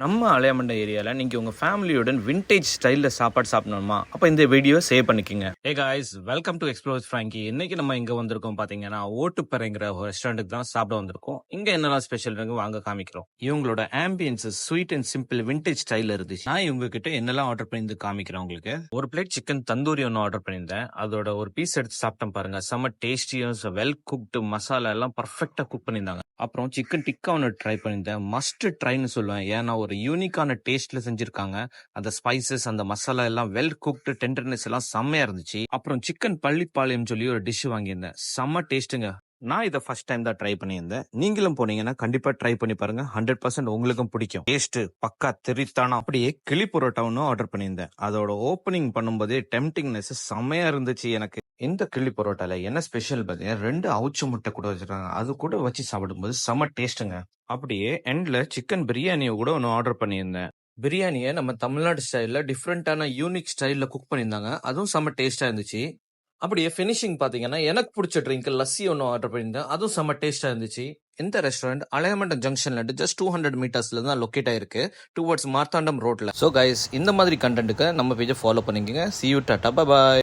நம்ம அலையமண்டை ஏரியாவில் நீங்கள் உங்கள் ஃபேமிலியுடன் விண்டேஜ் ஸ்டைலில் சாப்பாடு சாப்பிடணுமா அப்போ இந்த வீடியோ சேவ் பண்ணிக்கோங்க. Hey guys, welcome to explore Frankie. இன்னைக்கு நம்ம இங்கே வந்திருக்கோம் பார்த்தீங்கன்னா ஓட்டுப்பறைங்கிற ஒரு ரெஸ்டாரண்ட்டுக்கு தான் சாப்பிட வந்திருக்கோம். இங்கே என்னெல்லாம் ஸ்பெஷல் இருக்கு வாங்க காமிக்கிறோம். இவங்களோட ambience sweet and simple vintage ஸ்டைலில் இருந்துச்சு. நான் இவங்க கிட்ட என்னெல்லாம் ஆர்டர் பண்ணி காமிக்கிறேன் உங்களுக்கு. ஒரு பிளேட் சிக்கன் தந்தூரி ஒன்று ஆர்டர் பண்ணியிருந்தேன். அதோட ஒரு பீஸ் எடுத்து சாப்பிட்டேன் பாருங்க, செம்ம டேஸ்டியஸ், வெல் குக்டு, மசாலா எல்லாம் பர்ஃபெக்டாக குக் பண்ணியிருந்தாங்க. அப்புறம் சிக்கன் டிக்கா ஒன்று ட்ரை பண்ணியிருந்தேன். மஸ்ட் ட்ரைன்னு சொல்லுவேன், ஏன்னா ஒரு யூனிக்கான டேஸ்ட்ல செஞ்சிருக்காங்க. அந்த ஸ்பைசஸ், அந்த மசாலா எல்லாம் வெல் குக்டு, டெண்டர்னஸ் எல்லாம் செம்மையா இருந்துச்சு. அப்புறம் சிக்கன் பள்ளிப்பாளையம் சொல்லி ஒரு டிஷ் வாங்கியிருந்தேன், செம்ம டேஸ்ட்டுங்க. நான் இதை ஃபர்ஸ்ட் டைம் தான் ட்ரை பண்ணியிருந்தேன். நீங்களும் போனீங்கன்னா கண்டிப்பா ட்ரை பண்ணி பாருங்க, 100% உங்களுக்கும் பிடிக்கும். டேஸ்ட் பக்கா தெரித்தானா. அப்படியே கிளி பரோட்டா ஒன்னும் ஆர்டர் பண்ணியிருந்தேன். அதோட ஓப்பனிங் பண்ணும்போதே டெம்டிங்னஸ் செம்மையா இருந்துச்சு எனக்கு. இந்த கிளி பரோட்டால என்ன ஸ்பெஷல் பார்த்தீங்கன்னா, 2 அவுச்ச முட்டை கூட வச்சிருக்காங்க. அது கூட வச்சு சாப்பிடும்போது செம்ம டேஸ்ட்டுங்க. அப்படியே எண்ட்ல சிக்கன் பிரியாணியை கூட ஒன்று ஆர்டர் பண்ணியிருந்தேன். பிரியாணியை நம்ம தமிழ்நாடு ஸ்டைலில் டிஃப்ரெண்டான யூனிக் ஸ்டைலில் குக் பண்ணியிருந்தாங்க. அதுவும் செம்ம டேஸ்டா இருந்துச்சு. அப்படியே ஃபினிஷிங் பார்த்தீங்கன்னா, எனக்கு பிடிச்ச ட்ரிங்க் லஸ்ஸி ஒன்று ஆர்டர் பண்ணியிருந்தேன். அதுவும் செம்ம டேஸ்டா இருந்துச்சு. இந்த ரெஸ்டாரண்ட் அலையமண்டம் ஜங்ஷன்ல ஜஸ்ட் 200 மீட்டர்ஸ்ல தான் லொக்கேட் ஆயிருக்கு, டுவர்ட்ஸ் மார்த்தாண்டம் ரோட்ல. ஸோ கைஸ், இந்த மாதிரி கண்டென்ட்டுக்கு நம்ம பேஜை ஃபாலோ பண்ணிக்கோங்க. See you, Tata, bye bye.